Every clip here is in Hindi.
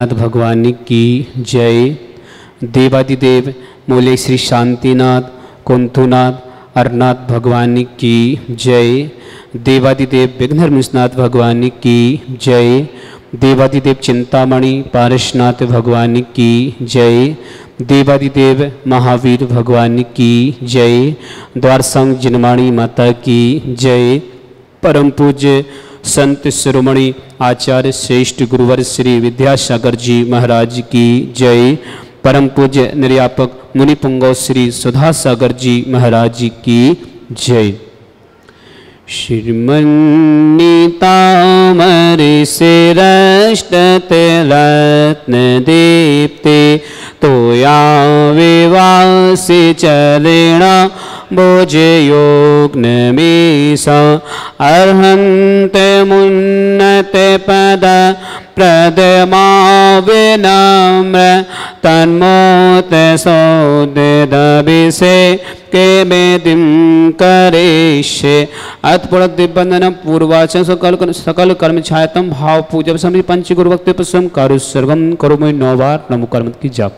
नाथ भगवान की जय। देवादिदेव मूले श्री शांतिनाथ कुंथुनाथ अरनाथ भगवान की जय। देवादिदेव विघ्नहर्मनाथ भगवान की जय। देवादिदेव चिंतामणि पारसनाथ भगवान की जय। देवादिदेव महावीर भगवान की जय। द्वारसंग जिनमाणी माता की जय। परम पूज्य संत शिरोमणि आचार्य श्रेष्ठ गुरुवर श्री विद्यासागर जी महाराज की जय। परम पूज्य निर्यापक मुनि पुंगव श्री सुधा सागर जी महाराज की जय। श्रीमन्नीतामरे शिरष्टते रत्न दीप्ते तोया विवासी चरेणा भोजयोग्नमीसा अर्हन्त मुन्नते पद प्रदमा विनम्र तन्मोत सौदेदभिषे के मेदिं करेष्ये। अतपुर दिव्यवंदन पूर्वाचन सकल कर्म छायतम भाव पूजन समी पंच गुरु भक्ति पुष्पम करु सर्वम करो मैं 9 बार नमो कर्म की जाप।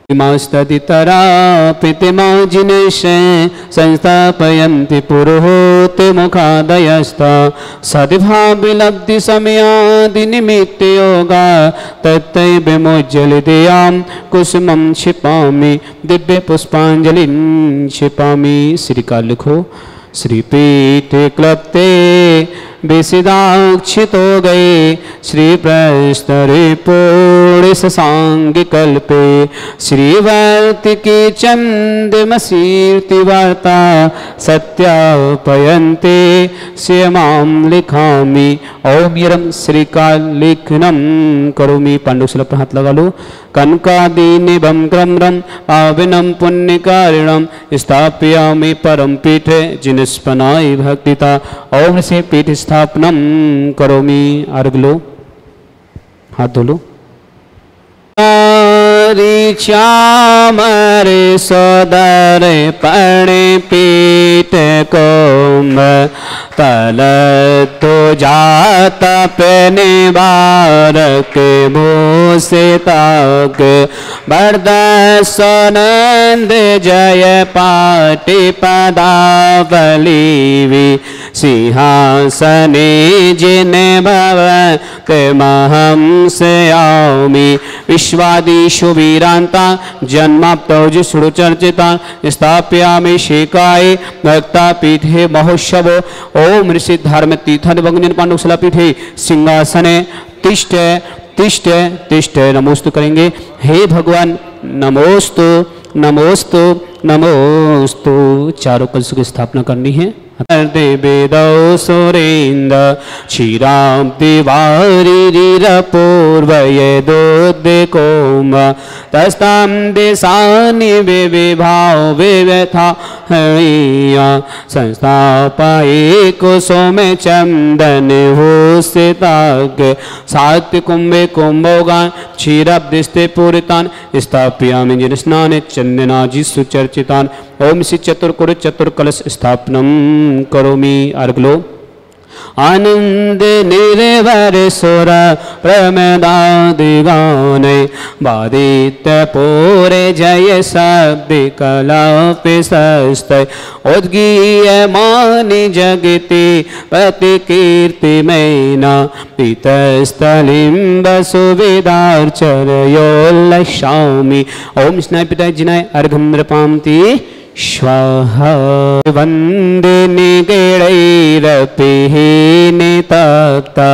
मास्तदितरा प्रीतिमा जिनेशे संस्थापयन्ति पुरोहोते मुखादयस्ता सद्भावविलब्धि समयादि निमित्त योगा तत्तै विमोज्जलिदयां कुसुमं क्षिपामि दिव्य पुष्पांजलिं क्षिपामि। श्रीकाल लिखो। श्रीपीठे क्लप्ते विसिदाक्षितो गए श्री प्रस्तरे पूर्ण सांग कल्पे श्रीवर्ति की चंदमसीर्ति वार्ता सत्यापयन्ते श्यामां लिखामि। ओम यरम श्रीकाल लेखनम करोमि। पांडुशल पर हाथ लगा लो। कनकादीनिभं क्रम्रं पाविनं पुण्यकारिणं स्थापयामि परम पीठे जिनस्पनाय भक्तिता। ओम से पीठ स्थापनम करोमि। अर्घ लो। हाथ धो लो। चामरे सदर पणे पीठ कुंभ तल तो जाता पेने बारक भूसे ताक बरदसनंद जय पाटि पदावली सिंहासने जिने भवक महं स्यामि। विश्वादिषु वीरांता जन्माप्तौज सुरचर्चिता स्थापयामि शेकाय भक्ता पीठे महोत्सव। ओम ऋषि धर्म तीर्थन भंगन पांडुशला पीठे सिंहासने तिष्ठ तिष्ठ तिष्ठ नमोस्तु करेंगे। हे भगवान नमोस्तु नमोस्तु नमोस्तु। चारों कलशों की स्थापना करनी है। वेदौ सुरेन्द्र क्षीरां दिवारिपूर्वयदोद्यकोम तस्तां देशानि विभाव विव्यथा हया संस्थापये कुसुमे चंदन भूषिताग सात्य कुंभे कुंभोगान क्षीराब्दिस्ते पूरितान स्थापयामि जिनस्नाने चंदनाजी सुचर्चितान। ओम श्री चतुर्कुर चतुर्कलश स्थापनम करोमि। अर्घ लो। आनंद निर्भर सुर प्रमदादिगाने बादित पूरे जय शब्द कलापिशस्तै उद्गीय मानि जगति पति कीर्ति मैना पीतस्थलिं वसुविदार्चरयोल्लक्षामि। ओम स्नाय पिताय जिनाय अर्घं नृपान्ति स्वाहा। वंदिनी गणैरपिः नितप्ता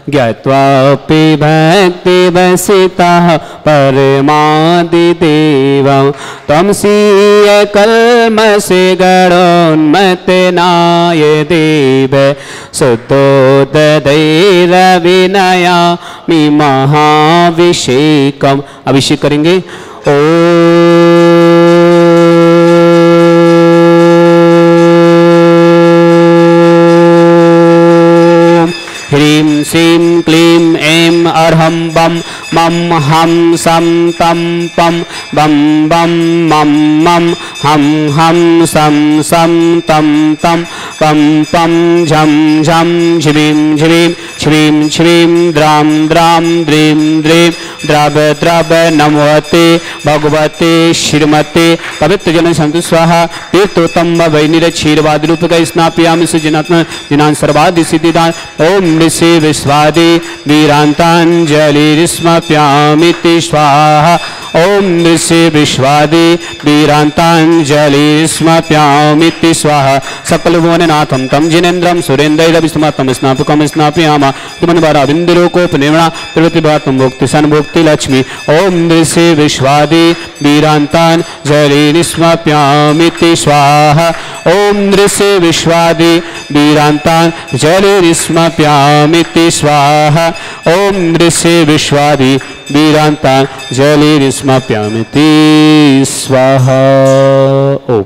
ज्ञात्वापि भक्तिवसितः परमादिदेवं त्वं स्वीय कल्मषे गणोन्मत्तनाय देव शुद्धोदधैरविनयामि महाभिषेकम्। अभिषेक करेंगे। ओ ह्रीं श्रीं क्लीं ऐं अर्हं बम मम हम सम तम पम बम बम मम मम हम सम सम तम तम पम पम झम झम झिरीं झिरीं श्रीं श्रीं द्रां द्रां द्रीं द्रीं द्रव द्रव नमोते भगवते श्रीमते पवित्र जल संतु स्वाहा तीर्थोत्तम वैनिर क्षीरवाद रूपक स्नापयामि सुजनात्म दिनां सर्वादि सिद्धिदान ओम ऋषि विश्वादि वीरांतांजलिस्मप्यामि स्वाहा ओम ऋषि विश्वादि वीरांतांजलिस्मप्यामि स्वाहा सकल भुवननाथं तं जिनेन्द्रं सुरेन्द्रैरविस्मतं स्नापकं स्नापयामः तुमन्वराविन्दुलोकोपनिर्मणा प्रवृत्तिभातं भुक्ति सन्भुक्ति लक्ष्मी ओम ऋषि विश्वादि वीरांतांजलिस्मप्यामि स्वाहा ओम ऋषि विश्वादि वीरांतांजलिस्मप्यामि स्वाहा ओम ऋषि विश्वादि वीरांतांजलिस्मप्यामि स्वाहा ओम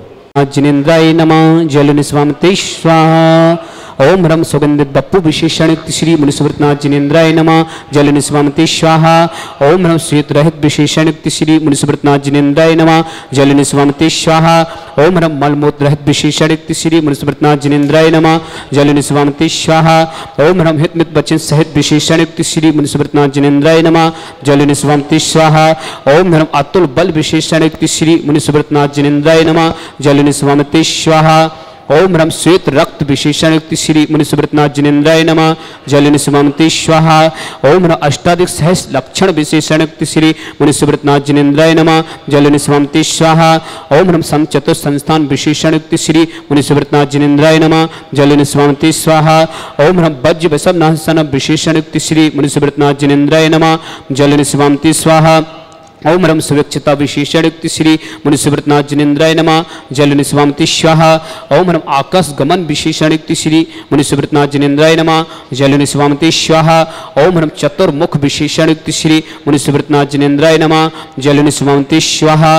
जिनेन्द्राय नमः जलनिस्वामिते स्वाहा ओम ह्रम सुगंधित बप्पु विशेषणयुक्त श्री मुनिसुव्रतनाथ जिनेन्द्राय नमः जलनिस्वामिते स्वाहा ओम ह्रम श्वेत रहित विशेषणयुक्त श्री मुनिसुव्रतनाथ जिनेन्द्राय नमः जलनिस्वामिते स्वाहा ओम ह्रम मलमूत्र रहित विशेषणयुक्त श्री मुनिसुव्रतनाथ जिनेन्द्राय नमः जलनिस्वामिते स्वाहा ओम ह्रम हितमित वचन सहित विशेषणयुक्त श्री मुनिसुव्रतनाथ जिनेन्द्राय नमः जलनिस्वामिते स्वाहा ओम ह्रम अतुल बल विशेषणयुक्त श्री मुनिसुव्रतनाथ जिनेन्द्राय नमः जलनिस्वामिते स्वाहा ओम ह्रम श्वेत रक्त विशेषणयुक्त श्री मुनिसुव्रतनाथ जिनेन्द्राय नमः जलनिस्वामिते स्वाहा ओम ह्रम अष्टाधिक सहस लक्षण विशेषणयुक्त श्री मुनिसुव्रतनाथ जिनेन्द्राय नमः जलनिस्वामिते स्वाहा ओम ह्रम समचतुर संस्थान विशेषणयुक्त श्री मुनिसुव्रतनाथ जिनेन्द्राय नमः जलनिस्वामिते स्वाहा ओम ह्रम वज्र वसव नासन विशेषणयुक्त श्री मुनिसुव्रतनाथ जिनेन्द्राय नमः जलनिस्वामिते स्वाहा ओम ह्रम सुविक्षता विशेषणयुक्त श्री मुनिसुव्रतनाथ जिनेन्द्राय नमः जलनिस्वामिते स्वाहा ओम ह्रम आकाश गमन विशेषणयुक्त श्री मुनिसुव्रतनाथ जिनेन्द्राय नमः जलनिस्वामिते स्वाहा ओम ह्रम चतुर्मुख विशेषणयुक्त श्री मुनिसुव्रतनाथ जिनेन्द्राय नमः जलनिस्वामिते स्वाहा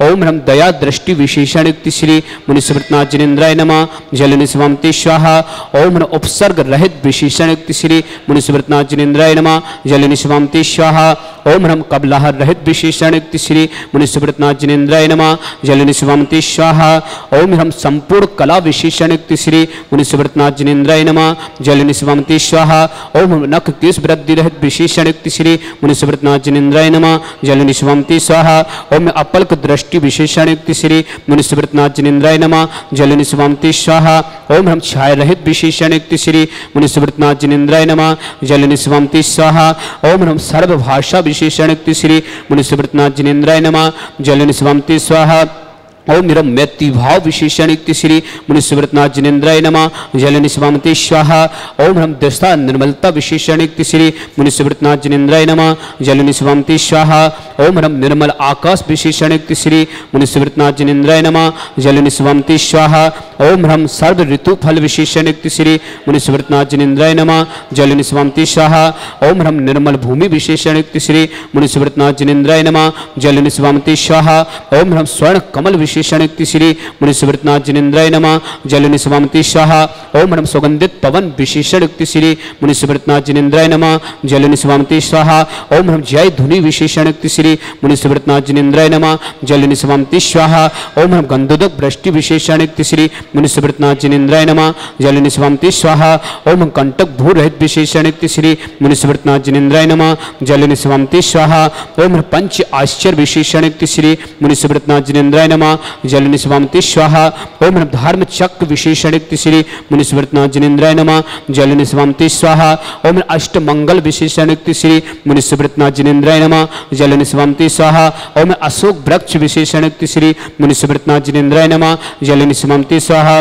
ओम ह्रम दया दृष्टि विशेषणयुक्त श्री मुनिसुव्रतनाथ जिनेन्द्राय नमः जलनिस्वामिते स्वाहा ओम ह्रम उपसर्ग रहित विशेषणयुक्त श्री मुनिसुव्रतनाथ जिनेन्द्राय नमः जलनिस्वामिते स्वाहा ओम ह्रम कबलाहर रहित विशेषणयुक्त श्री मुनिसुव्रतनाथ जिनेन्द्राय नमः जलनिस्वामिते स्वाहा ओम ह्रम संपूर्ण कला विशेषणयुक्त श्री मुनिसुव्रतनाथ जिनेन्द्राय नमः जलनिस्वामिते स्वाहा ओम नख केश वृद्धि रहित विशेषणयुक्त श्री मुनिसुव्रतनाथ जिनेन्द्राय नमः जलनिस्वामिते स्वाहा ओम अपल्क दृष्टि विशेषणयुक्त श्री मुनिसुव्रतनाथ जिनेन्द्राय नमः जलनिस्वामिते स्वाहा ओम ह्रम छाया रहित विशेषणयुक्त श्री मुनिसुव्रतनाथ जिनेन्द्राय नमः जलनिस्वामिते स्वाहा ओम ह्रम सर्वभाषा विशेषणयुक्त श्री मुनिसुव्रतनाथ जिनेन्द्राय नमः जलनिस्वामिते स्वाहा ओम ह्रम मैत्री भाव विशेषणयुक्त श्री मुनिसुव्रतनाथ जिनेन्द्राय नमः जलनिस्वामिते स्वाहा ओम ह्रम दशा निर्मलता विशेषणयुक्त श्री मुनिसुव्रतनाथ जिनेन्द्राय नमः जलनिस्वामिते स्वाहा ओम ह्रम निर्मल आकाश विशेषणयुक्त श्री मुनिसुव्रतनाथ जिनेन्द्राय नमः जलनिस्वामिते स्वाहा ओम ह्रम सर्व ऋतु फल विशेषणयुक्त श्री मुनिसुव्रतनाथ जिनेन्द्राय नमः जलनिस्वामिते स्वाहा ओम ह्रम निर्मल भूमि विशेषणयुक्त श्री मुनिसुव्रतनाथ जिनेन्द्राय नमः जलनिस्वामिते स्वाहा ओम ह्रम स्वर्ण कमल विशेषणयुक्त श्री मुनिसुव्रतनाथ जिनेन्द्राय नमः जलनिस्वामिते स्वाहा ओम ह्रम सुगंधित पवन विशेषणयुक्त श्री मुनिसुव्रतनाथ जिनेन्द्राय नमः जलनिस्वामिते स्वाहा ओम ह्रम जय धुनि विशेषणयुक्त श्री मुनिसुव्रतनाथ जिनेन्द्राय नमः जलनिस्वामिते स्वाहा ओम ह्रम गंधोदक वृष्टि विशेषणयुक्त श्री मुनिसुव्रतनाथ जिनेन्द्राय नमः जलनिस्वामिते स्वाहा ओम ह्रम कंटक भू रहित विशेषणयुक्त श्री मुनिसुव्रतनाथ जिनेन्द्राय नमः जलनिस्वामिते स्वाहा ओम ह्रम पंच आश्चर्य विशेषणयुक्त श्री मुनिसुव्रतनाथ जिनेन्द्राय नमः जलनिस्वामिते स्वाहा ओम ह्रम धर्म चक्र विशेषणयुक्त श्री मुनिसुव्रतनाथ जिनेन्द्राय नमः जलनिस्वामिते स्वाहा ओम ह्रम अष्टमंगल विशेषणयुक्त श्री मुनिसुव्रतनाथ जिनेन्द्राय नमः जलनिस्वामिते स्वाहा ओम ह्रम अशोक वृक्ष विशेषणयुक्त श्री मुनिसुव्रतनाथ जिनेन्द्राय नमः जलनिस्वामिते स्वाहा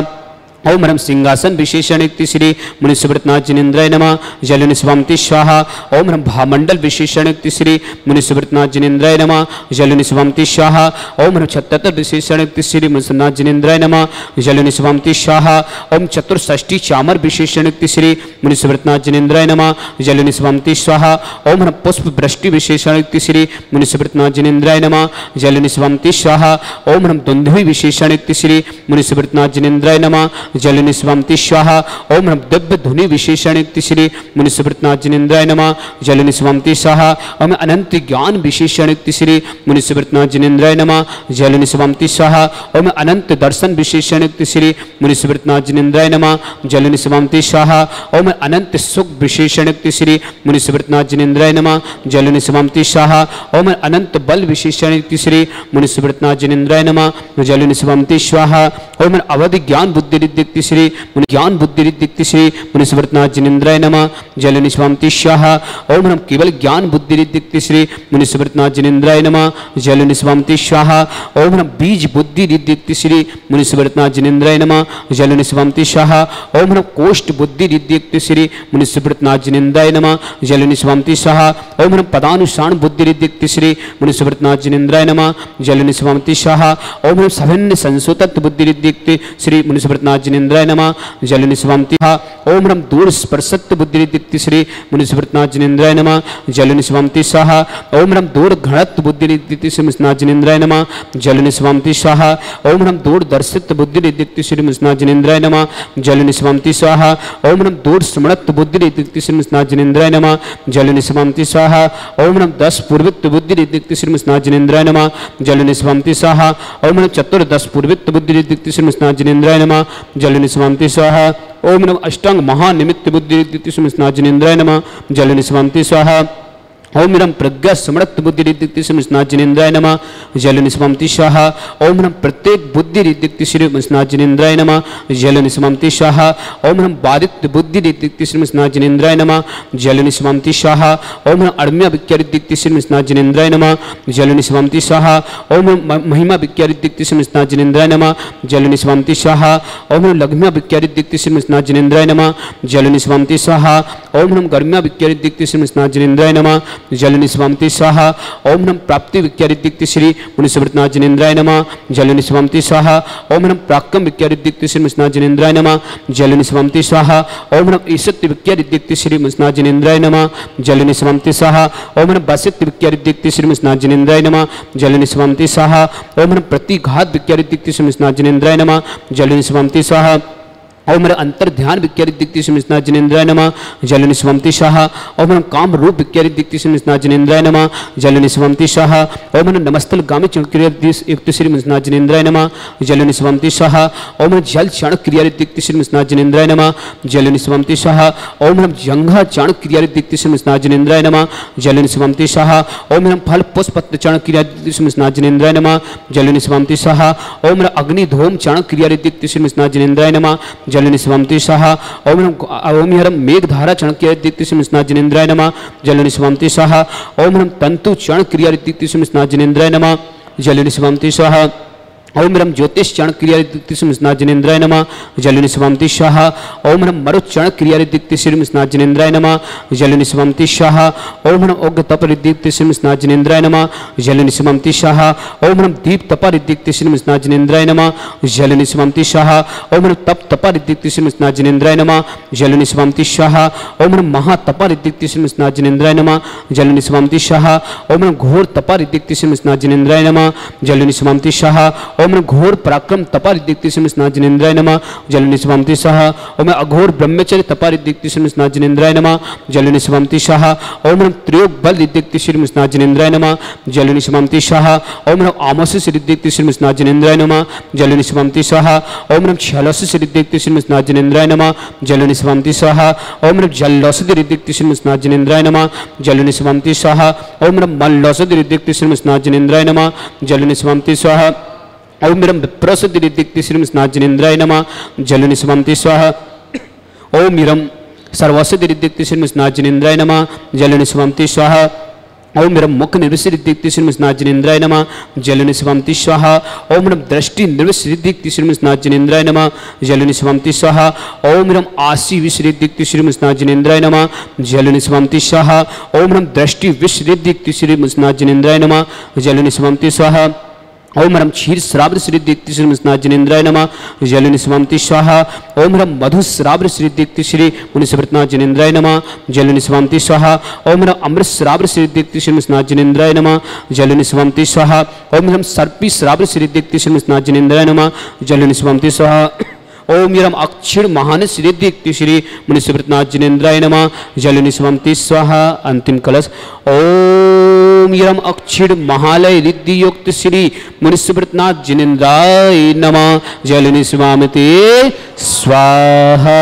ओम ह्रम सिंहासन विशेषणयुक्त श्री मुनिसुव्रतनाथ जिनेन्द्राय नमः जलनिस्वामिते स्वाहा ओम ह्रम भामंडल विशेषणयुक्त श्री मुनिसुव्रतनाथ जिनेन्द्राय नमः जलनिस्वामिते स्वाहा ओम ह्रम छत्तर विशेषणयुक्त श्री मुनिसुव्रतनाथ जिनेन्द्राय नमः जलनिस्वामिते स्वाहा ओम चतुर्षष्टि चामर विशेषणयुक्त श्री मुनिसुव्रतनाथ जिनेन्द्राय नमः जलनिस्वामिते स्वाहा ओम ह्रम पुष्प वृष्टि विशेषणयुक्त श्री मुनिसुव्रतनाथ जिनेन्द्राय नमः जलनिस्वामिते स्वाहा ओम ह्रम दुंदुभि विशेषणयुक्त श्री मुनिसुव्रतनाथ जिनेन्द्राय नमः जलनि स्वामी स्वाहा। ओम ह्रम दिव्य धुनि विशेषण युक्त श्री मुनिसुव्रतनाथ जिनेन्द्राय नमः। जलनि स्वामी स्वाहा। ओम अनंत ज्ञान विशेषण युक्त श्री मुनिसुव्रतनाथ जिनेन्द्राय नमः। जलनि स्वामी स्वाहा। ओम अनंत दर्शन विशेषण युक्त श्री मुनिसुव्रतनाथ जिनेन्द्राय नमः। जलनि स्वामी स्वाहा। ओम अनंत सुख विशेषण युक्त श्री मुनिसुव्रतनाथ जिनेन्द्राय नमः। जलनि स्वामी स्वाहा। ओम अनंत बल विशेषण युक्त श्री मुनिसुव्रतनाथ जिनेन्द्राय नमः। जलनि स्वामी स्वाहा। ओम अवधि ज्ञान बुद्धि रिद्धि श्री ज्ञान बुद्धि रिद्धि श्री मुनिसुव्रतनाथ जिनेन्द्राय नमः। जलनि स्वामी स्वाहा। ओम ह्रम केवल ज्ञान बुद्धि रिद्धि श्री मुनिसुव्रतनाथ जिनेन्द्राय नमः। जलनि स्वामी स्वाहा। ओम ह्रम बीज बुद्धि रिद्धि श्री मुनिसुव्रतनाथ जिनेन्द्राय नमः। जलनि स्वामी स्वाहा। ओम ह्रम कोष्ठ बुद्धि रिद्धि श्री मुनिसुव्रतनाथ जिनेन्द्राय नमः। जलनि स्वामी स्वाहा। ओम ह्रम पदानुसार बुद्धि रिद्धि श्री मुनिसुव्रतनाथ जिनेन्द्राय नमः। जलनि स्वामी स्वाहा। ओम ह्रम सभिन्न संसुतत्व बुद्धि रिद्धि श्री मुनिसुव्रतनाथ जिनेन्द्राय नमः। जलनि स्वामी स्वाहा। ओम ह्रम दूर स्पर्शत्व बुद्धि रिद्धि श्री मुनिसुव्रतनाथ जिनेन्द्राय नमः। जलनि स्वामी स्वाहा। ओम ह्रम दूर घणत्व बुद्धि रिद्धि श्री मुनिसुव्रतनाथ जिनेन्द्राय नमः। जलनि स्वामी स्वाहा। ओम ह्रम दूर दर्शित्व बुद्धि रिद्धि श्री मुनिसुव्रतनाथ जिनेन्द्राय नमः। जलनि स्वामी स्वाहा। ओम ह्रम दूर स्मृत्व बुद्धि रिद्धि श्री मुनिसुव्रतनाथ जिनेन्द्राय नमः। जलनि स्वामी स्वाहा। ओम ह्रम 10 पूर्वित्व बुद्धि रिद्धि श्री मुनिसुव्रतनाथ जिनेन्द्राय नमः। जलनि स्वामी स्वाहा। ओम ह्रम चतुर्दश पूर्वित्व बुद्धि रिद्धि श्री मुनिसुव्रतनाथ जिनेन्द्राय नमः। जलनि स्वामी स्वाहा। ओम ह्रम अष्टांग महानिमित्त बुद्धि रिद्धि श्री मुनिसुव्रतनाथ जिनेन्द्राय नमः। जलनि स्वामी स्वाहा। ओम ह्रम प्रज्ञा समृत बुद्धि रिद्धि श्री मुनिसुव्रतनाथ जिनेन्द्राय नमः। जलनि स्वामी स्वाहा। ओम ह्रम प्रत्येक बुद्धि रिद्धि श्री मुनिसुव्रतनाथ जिनेन्द्राय नमः। जलनि स्वामी स्वाहा। ओम ह्रम बाधित्य बुद्धि रिद्धि श्री मुनिसुव्रतनाथ जिनेन्द्राय नमः। जलनि स्वामी स्वाहा। ओम ह्रम अड़म्य विज्ञा रिद्धि श्री मुनिसुव्रतनाथ जिनेन्द्राय नमः। जलनि स्वामी स्वाहा। ओम ह्रम महिमा विज्ञा रिद्धि श्री मुनिसुव्रतनाथ जिनेन्द्राय नमः। जलनि स्वामी स्वाहा। ओम ह्रम लघ्म्या विज्ञा रिद्धि श्री मुनिसुव्रतनाथ जिनेन्द्राय नमः। जलनि स्वामी स्वाहा। ओम ह्रम गर्म्या विज्ञा रिद्धि श्री मुनिसुव्रतनाथ जिनेन्द्राय नमः। जलनि स्वामी स्वाहा। ओम ह्रम प्राप्ति विज्ञा रिद्धि श्री मुनिसुव्रतनाथ जिनेन्द्राय नमः। जलनि स्वामी स्वाहा। ओम ह्रम प्राक्कम विज्ञा रिद्धि श्री मुनिसुव्रतनाथ जिनेन्द्राय नमः। जलनि स्वामी स्वाहा। ओम ह्रम ईशत्य विज्ञा रिद्धि श्री मुनिसुव्रतनाथ जिनेन्द्राय नमः। जलनि स्वामी स्वाहा। ओम ह्रम बसित्य विज्ञा रिद्धि श्री मुनिसुव्रतनाथ जिनेन्द्राय नमः। जलनि स्वामी स्वाहा। ओम ह्रम प्रतिघात विज्ञा रिद्धि श्री मुनिसुव्रतनाथ जिनेन्द्राय नमः। जलनि स्वामी स्वाहा। ओम ह्रम अंतर ध्यान विज्ञा रिद्धि श्री मुनिसुव्रतनाथ जिनेन्द्राय नमः। जलनि स्वामी स्वाहा। ओम ह्रम काम रूप विज्ञा रिद्धि श्री मुनिसुव्रतनाथ जिनेन्द्राय नमः। जलनि स्वामी स्वाहा। ओम ह्रम नमस्तल गामी चरण क्रिया युक्त श्री मुनिसुव्रतनाथ जिनेन्द्राय नमः। जलनि स्वामी स्वाहा। ओम ह्रम जल चरण क्रिया रिद्धि श्री मुनिसुव्रतनाथ जिनेन्द्राय नमः। जलनि स्वामी स्वाहा। ओम ह्रम जंघा चरण क्रिया रिद्धि श्री मुनिसुव्रतनाथ जिनेन्द्राय नमः। जलनि स्वामी स्वाहा। ओम ह्रम फल पुष्प पत्र चरण क्रिया रिद्धि श्री मुनिसुव्रतनाथ जिनेन्द्राय नमः। जलनि स्वामी स्वाहा। ओम ह्रम अग्नि धूम चरण क्रिया रिद्धि श्री मुनिसुव्रतनाथ जिनेन्द्राय नमः। जलनि स्वामी स्वाहा। ओम ह्रम मेघधारा चरण क्रिया रिद्धि श्री मुनिसुव्रतनाथ जिनेन्द्राय नमः। जलनि स्वामी स्वाहा। ओम ह्रम तंतु चरण क्रिया रिद्धि श्री मुनिसुव्रतनाथ जिनेन्द्राय नमः। जलनि स्वामी स्वाहा। ओम ह्रम ज्योतिष चरण क्रिया रिद्धि श्री मुनिसुव्रतनाथ जिनेन्द्राय नमः। जलनि स्वामी स्वाहा। ओम ह्रम मरुत चरण क्रिया रिद्धि श्री मुनिसुव्रतनाथ जिनेन्द्राय नमः। जलनि स्वामी स्वाहा। ओम ह्रम उग्र तप रिद्धि श्री मुनिसुव्रतनाथ जिनेन्द्राय नमः। जलनि स्वामी स्वाहा। ओम ह्रम दीप तप रिद्धि श्री मुनिसुव्रतनाथ जिनेन्द्राय नमः। जलनि स्वामी स्वाहा। ओम ह्रम तप तप रिद्धि श्री मुनिसुव्रतनाथ जिनेन्द्राय नमः। जलनि स्वामी स्वाहा। ओम ह्रम महातप रिद्धि श्री मुनिसुव्रतनाथ जिनेन्द्राय नमः। जलनि स्वामी स्वाहा। ओम ह्रम घोर तप रिद्धि श्री मुनिसुव्रतनाथ जिनेन्द्राय नमः। जलनि स्वामी स्वाहा। ओम ह्रम घोर पराक्रम तपा रिद्धि श्री मुनिसुव्रतनाथ जिनेन्द्राय नमः। जलनि स्वामी स्वाहा। ओम अघोर ब्रह्मचर्य तपा रिद्धि श्री मुनिसुव्रतनाथ जिनेन्द्राय नमः। जलनि स्वामी स्वाहा। ओम ह्रम त्रियोग बल रिद्धि श्री मुनिसुव्रतनाथ जिनेन्द्राय नमः। जलनि स्वामी स्वाहा। ओम ह्रम आमोसिस रिद्धि श्री मुनिसुव्रतनाथ जिनेन्द्राय नमः। जलनि स्वामी स्वाहा। ओम ह्रम छलोसिस रिद्धि श्री मुनिसुव्रतनाथ जिनेन्द्राय नमः। जलनि स्वामी स्वाहा। ओम ह्रम जल्लोषधि रिद्धि श्री मुनिसुव्रतनाथ जिनेन्द्राय नमः। जलनि स्वामी स्वाहा। ओम ह्रम मल्लोषधि रिद्धि श्री मुनिसुव्रतनाथ जिनेन्द्राय नमः। जलनि स्वामी स्वाहा। ओम ह्रम विप्रसिद्धि रिद्धि श्री मुनिसुव्रतनाथ जिनेन्द्राय नमः। जलनि स्वामी स्वाहा। ओम ह्रम सर्वसिद्धि रिद्धि श्री मुनिसुव्रतनाथ जिनेन्द्राय नमः। जलनि स्वामी स्वाहा। ओम ह्रम मुख निर्विषि रिद्धि श्री मुनिसुव्रतनाथ जिनेन्द्राय नमः। जलनि स्वामी स्वाहा। ओम ह्रम दृष्टि निर्विषि रिद्धि श्री मुनिसुव्रतनाथ जिनेन्द्राय नमः। जलनि स्वामी स्वाहा। ओम ह्रम आशी विष रिद्धि श्री मुनिसुव्रतनाथ जिनेन्द्राय नमः। जलनि स्वामी स्वाहा। ओम ह्रम दृष्टि विष रिद्धि श्री मुनिसुव्रतनाथ जिनेन्द्राय नमः। जलनि स्वामी स्वाहा। ओम ह्रम क्षीर श्राव्र श्रीदिक्ति श्री मुनिसुव्रतनाथ जिनेन्द्राय नमः। जलनि स्वामी स्वाहा। ओम ह्रम मधु श्राव्र श्रीदिक्ति श्री मुनिसुव्रतनाथ जिनेन्द्राय नमः। जलनि स्वामी स्वाहा। ओम ह्रम अमृत श्राव्र श्रीदिक्ति श्री मुनिसुव्रतनाथ जिनेन्द्राय नमः। जलनि स्वामी स्वाहा। ओम ह्रम सर्पी श्राव्र श्रीदिक्ति श्री मुनिसुव्रतनाथ जिनेन्द्राय नमः। जलनि स्वामी स्वाहा। ओम यरम अक्षर महान सिद्धि श्री मुनिसुव्रतनाथ जिनेन्द्राय नमः जलनि स्वमति स्वाहा। अंतिम कलश ओम यरम अक्षर महालय रिद्धि युक्त श्री मुनिसुव्रतनाथ जिनेन्द्राय नमः जलनि स्वामति स्वाहा।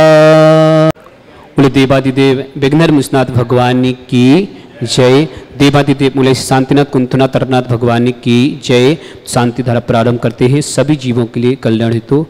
बोले देवादिदेव विघ्नहर मुनिनाथ भगवान की जय। देवादिदेव मूल्य शांतिनाथ कुंथनाथ अरनाथ भगवान की जय। शांति धारा प्रारंभ करते हैं सभी जीवों के लिए कल्याण हेतु।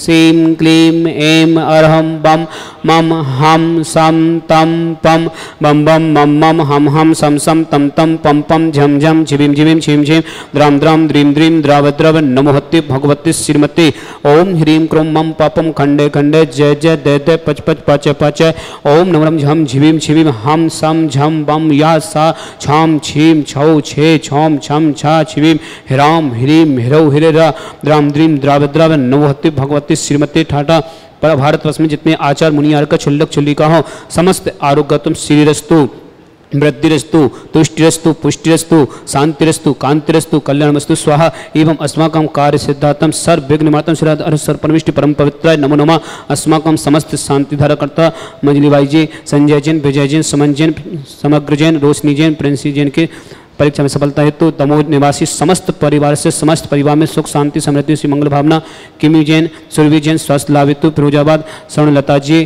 सीं क्लीं ऐं अरहं बम मम हम सम तम पम बम बम मम मम हम हम सम सम तम तम पम पम झम झम झिविम झिविम झिम झिम द्राम द्राम द्रीम द्रीम द्राव द्रव नमोहते भगवती श्रीमती। ओम ह्रीं क्रों मम पापम खंडे खंडे जय जय दय दय पच पच पाच पाच। ओम नमरम झम झिविम झिविम हम सम झम बम या सा छाम छीम छौ छे छौम छम छा छिविम ह्राम ह्रीम ह्रौ हिरे रा द्राम द्रीम द्राव द्रव नमोहते भगवती श्रीमती ठाटा। पर भारतवर्ष में जितने आचार मुनियार का छुल्लक छुल्लिका हो समस्त आरोग्य तुम श्रीरस्तु वृद्धिरस्तु तुष्टिरस्तु पुष्टिरस्तु शांतिरस्तु कांतिरस्तु कल्याणमस्तु स्वाहा। एवं अस्माकं कार्य सिद्धार्थम सर्व विघ्न निवारणं श्रीराध हर सर्व परमिष्टि परम पवित्राय नमो नमः। अस्माकं समस्त शांति धारा करता मंजली बाई जी, संजय जैन, विजय जैन, सुमन जैन, समग्र जैन, रोशनी जैन, प्रिंसी जैन के परीक्षा में सफलता हेतु दमोह निवासी समस्त परिवार से समस्त परिवार में सुख शांति समृद्धि सी मंगल भावना। किमी जैन, सुरभि जैन स्वास्थ्य लाभ हेतु फिरोजाबाद। स्वर्णलता जी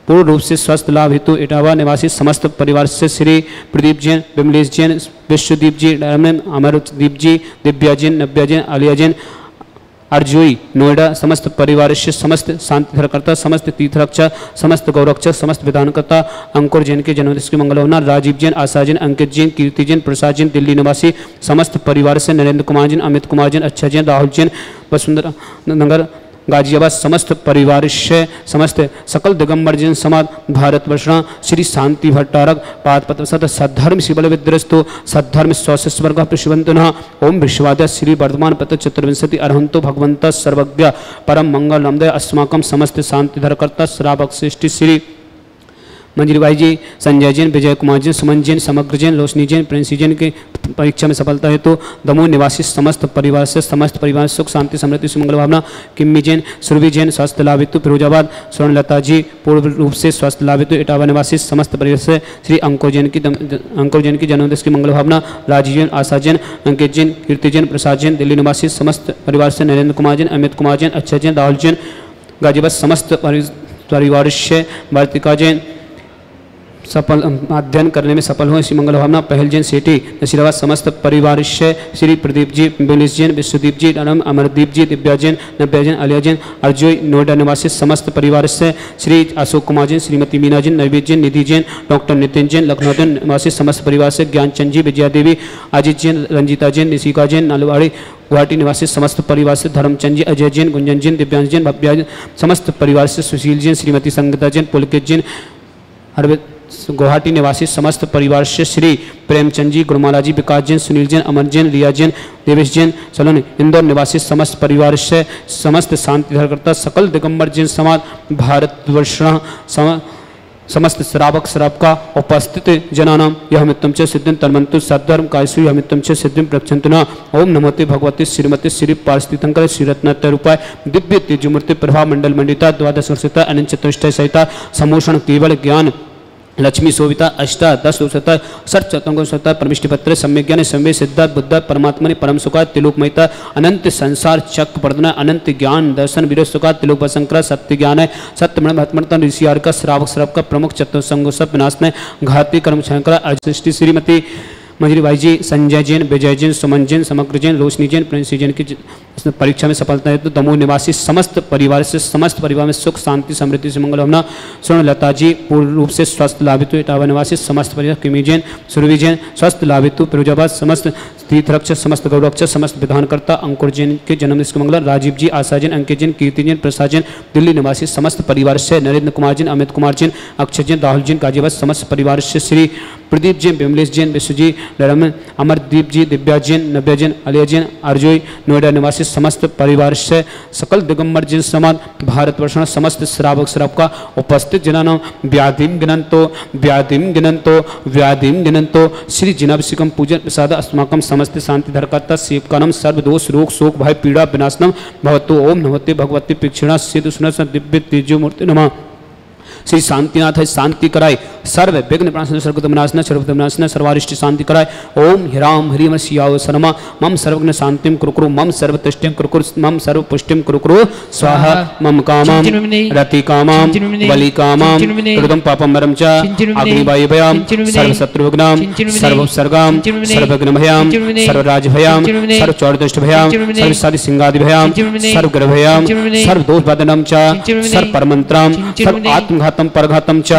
पूर्ण रूप से स्वास्थ्य लाभ हेतु इटावा निवासी समस्त परिवार से श्री प्रदीप जैन, विमलेश जैन, विश्वदीप जी, अमरदीप जी, दिव्या जैन, नव्या जैन, आलिया जैन, अर्जुई नोएडा समस्त परिवार से समस्त शांति धरकर्ता समस्त तीर्थरक्षा समस्त गौरक्षा समस्त विधानकर्ता अंकुर जैन के जन्मदिवस की मंगल भावना। राजीव जैन, आशा जैन, अंकित जैन, कीर्ति जैन, प्रसाद जैन दिल्ली निवासी समस्त परिवार से नरेंद्र कुमार जैन, अमित कुमार जैन, अच्छा जैन, राहुल जैन वसुंधरा नगर गाजियाबाद समस्त परिवार से समस्त सकल दिगंबर जैन समाज भारतवर्ष श्री शांति भट्टारक पाद पत्र सत सद्धर्म शिवल विद्रस्तु सद्धर्म स्वस्वर्ग प्रशिवंतन। ओम विश्वाद्य श्री वर्धमान पत्र चतुर्विंशति अरहंतो भगवंत सर्वज्ञ परम मंगल नमदय अस्माकम समस्त शांति धरकर्ता श्रावक श्रेष्ठी श्री मंजरी भाई जी, संजय जैन, विजय कुमार जैन, सुमन जैन, समग्र जैन, रोशनी जैन, प्रिंसी जैन के परीक्षा में सफलता है तो दमोह निवासी समस्त परिवार से समस्त परिवार सुख शांति समृद्धि सुमंगल भावना। किम्मी जैन, सुरभि जैन स्वास्थ्य लाभ हेतु फिरोजाबाद। स्वर्णलता जी पूर्ण रूप से स्वास्थ्य लाभ हेतु इटावा निवासी समस्त परिवार से श्री अंकुर जैन की जन्मदिवस की मंगल भावना। राजीव जैन, आशा जैन, अंकित जैन, कीर्ति जैन, प्रसाद जैन दिल्ली निवासी समस्त परिवार से नरेंद्र कुमार जैन, अमित कुमार जैन, अच्छा जैन, राहुल जैन गाजियाबाद समस्त परिवार से वार्तिका जैन सफल अध्ययन करने में सफल हुए इसी मंगल भावना। पहल जैन सेठी नसीराबाद समस्त परिवार से श्री प्रदीप जी, विमलेश जैन, विश्वदीप जी, अमरदीप जी, दिव्या जैन, नव्या जैन, आलिया जैन, अर्जुई नोएडा निवासी समस्त परिवार से श्री अशोक कुमार जैन, श्रीमती मीना जैन, नववीर जैन, निधि जैन, डॉक्टर नितिन जैन, लखनऊ निवासी समस्त परिवार से ज्ञानचंद जी, विजया देवी, अजित जैन, रंजीता जैन, निशिका जैन, नालवाड़ी गुवाहाटी निवासी समस्त परिवार से धर्मचंद जी, अजय जैन, गुंजन जैन, दिव्यांश जैन, भव्या समस्त परिवार से सुशील जैन, श्रीमती संगीता जैन, पुलकित जैन, अरविंद गुवाहाटी निवासी समस्त परिवार से श्री प्रेमचंद जी, गुरुमाला जी, विकास जैन, सुनील जैन, अमर जैन, रिया जैन, देवेश जैन सलोनी। इंदौर निवासी समस्त परिवार से समस्त शांति धरकर्ता सकल दिगंबर जैन समाज भारतवर्ष समस्त श्रावक श्रावका उपस्थित जनानाम यह मित्तम च सिद्धिं तन्मन्तु सद्धर्म कायसु यह मित्तम च सिद्धिं प्रक्षन्तु न। ओम नमोते भगवती श्रीमती श्री पारस्थितंकर श्री रत्नात्य रूपाय दिव्य तेजमूर्ति प्रभा मंडल मंडिता द्वादश वर्षिता अनंत चतुष्टय सहिता समोषण केवल ज्ञान लक्ष्मी शोभिता अष्टादश उषता षट चतुर्थ परमिष्टि पत्र सम्यक ज्ञान सम्य सिद्धा बुद्ध परमात्मनि परम सुखा तिलोकमयता अनंत संसार चक्र प्रदना अनंत ज्ञान दर्शन वीर सुखा तिलोक शंकर सत्य ज्ञान है सत्य महत्मता ऋषियार का श्रावक श्राव का प्रमुख चतुर्संग सब विनाश ने घाती कर्म शंकर अष्टि श्रीमती मंजरी भाई जी, संजय जैन, विजय जैन, सुमन जैन, समग्र जैन, रोशनी जैन, प्रिंसी जैन की परीक्षा में सफलता है तो दमोह निवासी समस्त परिवार से समस्त परिवार में सुख शांति समृद्धि से मंगल भावना। स्वर्णलता जी पूर्ण रूप से स्वस्थ लाभित इटावा निवासी समस्त परिवार। किमी जैन, सुरभि जैन स्वास्थ्य लाभित फिरोजाबाद समस्त तीर्थरक्षक, समस्त गौरक्षक, समस्त विधानकर्ता, अंकुर जैन के जन्म इसके मंगल, राजीव जी, आशा जैन, अंकित जैन, कीर्ति जैन, प्रसाद जैन, दिल्ली निवासी समस्त परिवार से, नरेंद्र कुमार जैन, अमित कुमार जैन, अक्षय जैन, राहुल जैन, गाजियाबाद समस्त परिवार से, श्री प्रदीप जैन, विमलेश जैन, विश्वजी, रमन, अमरदीप जी, दिव्या जैन, नव्या जैन, अलिया जैन, अर्जुय, नोएडा निवासी समस्त परिवार से, सकल दिगंबर जैन समाज भारतवर्ष समस्त श्रावक श्रावक का उपस्थित जनानाम व्याधिम गिनंतो व्याधिम गिनंतो श्री जिनाभिषेकम पूजन प्रसाद अस्माकम समस्त शांति धरकर्ता सेवकानम सर्वदोष रोग शोक भय पीड़ा विनाशनम भवतु। ओम नमस्ते भगवती पीक्षिणा सिद्ध सुनस दिव्य तेजो मूर्ति नमः। श्री शांतिनाथ है शांति कराए, सर्व विघ्न प्रणाशन सर्वगतमनाशना सर्वगतमनाशना सर्वारिष्ट शांति कराए। ओम ह्राम ह्रीम शियाव सनमा मम सर्वज्ञ शांतिम कुरुकुरु मम सर्वतुष्टिम कुरुकुरु मम सर्वपुष्टिम कुरुकुरु स्वाहा। मम कामम रति कामम बलि कामम कृतम पापम मरम च अग्निवायुभयाम सर्वशत्रुघ्नाम सर्वोपसर्गाम सर्वघ्नभयाम सर्वराजभयाम सर्वचौरदुष्टभयाम सर्वसादिसिंहादिभयाम सर्वग्रहभयाम सर्वदोषबाधनम च सर्वपरमंत्राम सर्व आत्मघातम परघातम च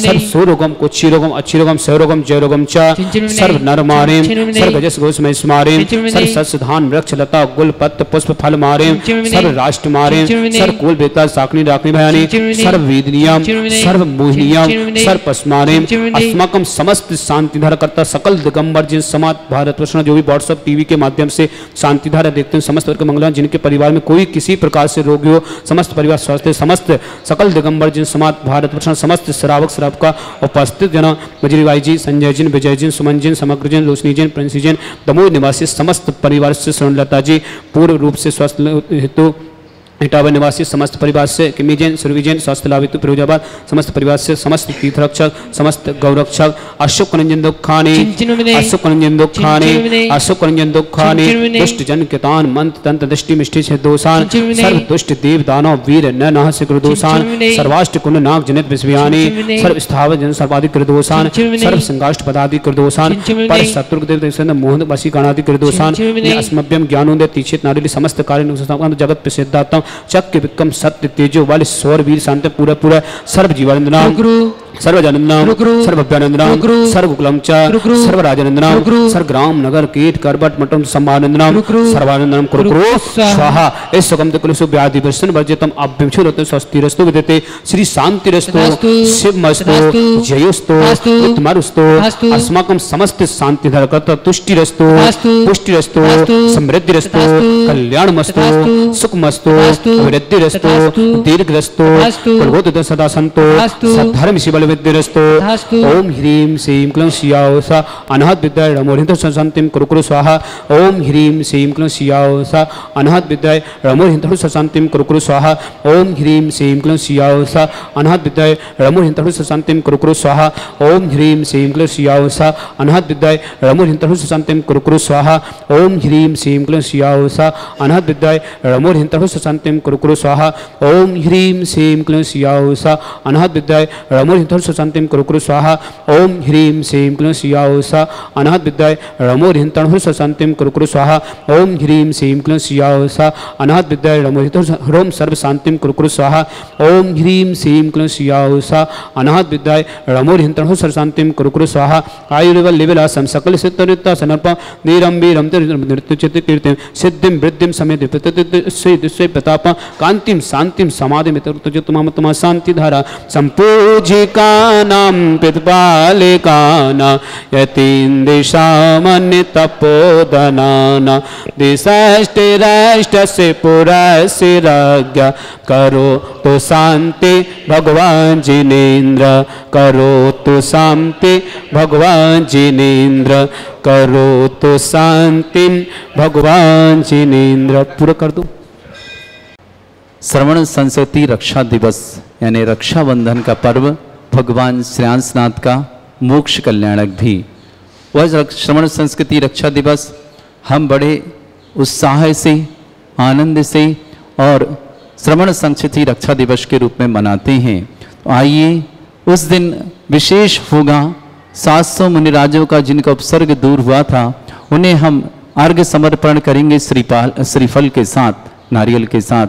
सर्व सुरोगम कुक्षीरोगम अच्छीरोगम सहरोगम जयरोगम च सर्व नरमारेम सर्व गजस गोस में स्मारेम सर्व सस्धान वृक्ष लता गुल पत्र पुष्प फल मारेम सर्व राष्ट्र मारेम सर्व कुल बेता साकनी राकनी भयानी सर्व वेदनियाम सर्व मोहिनियाम सर्व पस्मारेम अस्माकम समस्त शांतिधारा करता सकल दिगंबर जिन समाज भारतवर्ष जो भी व्हाट्सएप टीवी के माध्यम से शांतिधारा देखते हैं समस्त वर्ग मंगला जिनके परिवार में कोई किसी प्रकार से रोगी हो समस्त परिवार स्वस्थ समस्त सकल दिगंबर जिन समाज भारतवर्ष समस्त श्रावक श्रावक का उपस्थित जना बजरीबाई जी संजय जी विजय जी सुमन जी समग्र जी रोशनी जी प्रिंसी जी दमोह निवासी समस्त परिवार से स्वर्णलता जी पूर्ण रूप से स्वस्थ हेतु इटावा निवासी समस्त परिवार से किमी जैन सुरभि जैन स्वास्थ्य लाभ हेतु फिरोजाबाद समस्त परिवार से समस्त तीर्थरक्षक समस्त गौरक्षक अशोक रंजन दुखानी अशोक रंजन दुखानी अशोक रंजन दुखानी दुष्ट जन कितान मंत्र तंत्र दृष्टि मिष्टि से दोषान सर्व दुष्ट देव दानव वीर न नह से कृदोषान सर्वाष्ट कुंड नाग जनित विश्वयानी सर्व स्थावर जन सर्वाधिक कृदोषान सर्व संगाष्ट पदादि कृदोषान पर शत्रु देव देव मोहन वशी गणादि कृदोषान अस्मभ्यम ज्ञानोदय तीक्षित नारिली समस्त कार्य जगत प्रसिद्धात्म चक्र विक्रम सत्य तेजो वाले स्वर वीर शांति पूरा पूरा सर्व जीवानंदनाम सर्वजानंदनाम सर्वभ्यानंदनाम सर्वकुलम च सर्वराजानंदनाम सर्वग्राम नगर कीट करबट मटम सम्मानंदनाम सर्वानंदनाम कुरुकुरु स्वाहा। इस सुगंध कुलसु व्याधि वर्षण वर्जितम अभ्यंशुरतु स्वस्तिरस्तु विदते श्री शांतिरस्तु शिवमस्तु जयोस्तु उत्तमरुस्तु अस्माकं समस्त शांति धरकर्ता तुष्टिरस्तु पुष्टिरस्तु समृद्धिरस्तु कल्याणमस्तु सुखमस्तु वृद्धिरस्तु दीर्घरस्तु कुलगोत्र सदा संतो सद्धर्म शिव विद्युरस्तु। ओम ह्रीं श्रीं क्लीं शियावसा अनाहत विद्याय रमोहिंत शांतिम कुरुकुरु स्वाहा। ओम ह्रीं श्रीं क्लीं शियावसा अनाहत विद्याय रमोहिंत शांतिम कुरुकुरु स्वाहा। ओम ह्रीं श्रीं क्लीं शियावसा अनाहत विद्याय रमोहिंत शांतिम कुरुकुरु स्वाहा। ओम ह्रीं श्रीं क्लीं शियावसा अनाहत विद्याय रमोहिंत शांतिम कुरुकुरु स्वाहा। ओम ह्रीं श्रीं क्लीं शियावसा अनाहत विद्याय रमोहिंत शांतिम कुरुकुरु स्वाहा। ओम ह्रीं श्रीं क्लीं शियावसा अनाहत विद्याय रमोहिंत शांतिम कुरुकुरु स्वाहा। ओम ह्रीं श्रीं क्लीं शियावसा अनाहत विद्याय रमोहिंत शांतिम कुरुकुरु स्वाहा। ओम ह्रीं श्रीं क्लीं शियावसा अनाहत विद्याय रमोहिंत ह्रोम सर्व शांतिम कुरुकुरु स्वाहा। ओम ह्रीं श्रीं क्लीं शियावसा अनाहत विद्याय रमोहिंत शांतिम कुरुकुरु स्वाहा। आयुर्वल लिविलासम सकल सिद्धरिता सनर्प नीरम वीरम नृत्युचित कीर्तिम सिद्धिम वृद्धिम समेत प्रताप कांतिम शांतिम समाधिम तुम शांति धारा संपूजिकानां पितृपालिकानां यतीन्द्रिशामन्य तपोधनानां दिशष्टिराष्टस्य पुरस्य राज्ञा करो तो शांति भगवान जिनेन्द्र करो तो शांति भगवान जिनेन्द्र करो तो शांति भगवान जिनेन्द्र। पूरा कर दो। श्रवण संस्कृति रक्षा दिवस यानी रक्षाबंधन का पर्व भगवान श्रेयांसनाथ का मोक्ष कल्याणक भी। वह श्रवण संस्कृति रक्षा दिवस हम बड़े उत्साह से आनंद से और श्रवण संस्कृति रक्षा दिवस के रूप में मनाते हैं। तो आइए उस दिन विशेष होगा 700 मुनिराजों का जिनका उपसर्ग दूर हुआ था उन्हें हम अर्घ्य समर्पण करेंगे श्रीफल के साथ नारियल के साथ।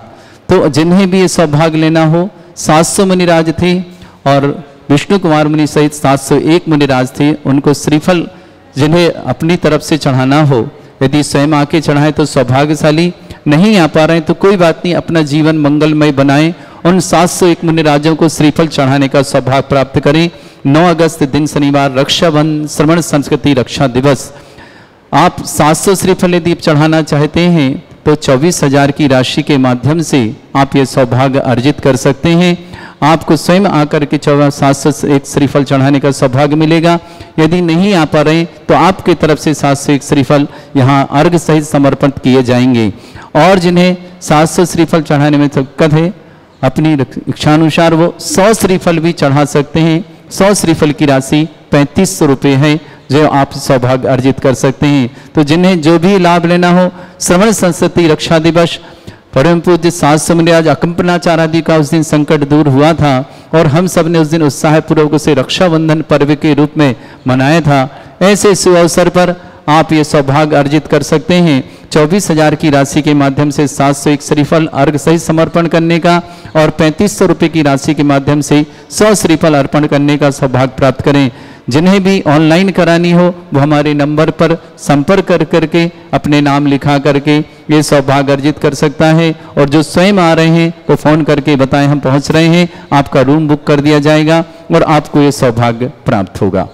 तो जिन्हें भी ये सौभाग्य लेना हो 700 मुनिराज थे और विष्णु कुमार मुनि सहित 701 मुनिराज थे उनको श्रीफल जिन्हें अपनी तरफ से चढ़ाना हो यदि स्वयं आके चढ़ाएं तो सौभाग्यशाली, नहीं आ पा रहे हैं तो कोई बात नहीं, अपना जीवन मंगलमय बनाएं। उन 701 मुनिराजों को श्रीफल चढ़ाने का सौभाग्य प्राप्त करें। 9 अगस्त दिन शनिवार, रक्षाबंधन, श्रवण संस्कृति रक्षा दिवस। आप 700 श्रीफल यदि चढ़ाना चाहते हैं तो 24,000 की राशि के माध्यम से आप ये सौभाग्य अर्जित कर सकते हैं। आपको स्वयं आकर के 701 श्रीफल चढ़ाने का सौभाग्य मिलेगा। यदि नहीं आ पा रहे तो आपकी तरफ से 701 श्रीफल यहाँ अर्घ सहित समर्पण किए जाएंगे। और जिन्हें 700 श्रीफल चढ़ाने में दिक्कत है, अपनी इच्छानुसार वो 100 श्रीफल भी चढ़ा सकते हैं। 100 श्रीफल की राशि 3500 रुपये है, जो आप सौभाग्य अर्जित कर सकते हैं। तो जिन्हें जो भी लाभ लेना हो, श्रवण संस्कृति रक्षा दिवस, परम पूज्य सात समुनिराज अकंपनाचार्य आदि का उस दिन संकट दूर हुआ था और हम सब ने उस दिन उत्साहपूर्वक उसे रक्षाबंधन पर्व के रूप में मनाया था। ऐसे शुभ अवसर पर आप ये सौभाग्य अर्जित कर सकते हैं। 24,000 की राशि के माध्यम से 701 श्रीफल अर्घ सहित समर्पण करने का और 3500 रुपये की राशि के माध्यम से 100 श्रीफल अर्पण करने का सौभाग्य प्राप्त करें। जिन्हें भी ऑनलाइन करानी हो वो हमारे नंबर पर संपर्क कर करके अपने नाम लिखा करके ये सौभाग्य अर्जित कर सकता है। और जो स्वयं आ रहे हैं वो फ़ोन करके बताएं हम पहुंच रहे हैं, आपका रूम बुक कर दिया जाएगा और आपको ये सौभाग्य प्राप्त होगा।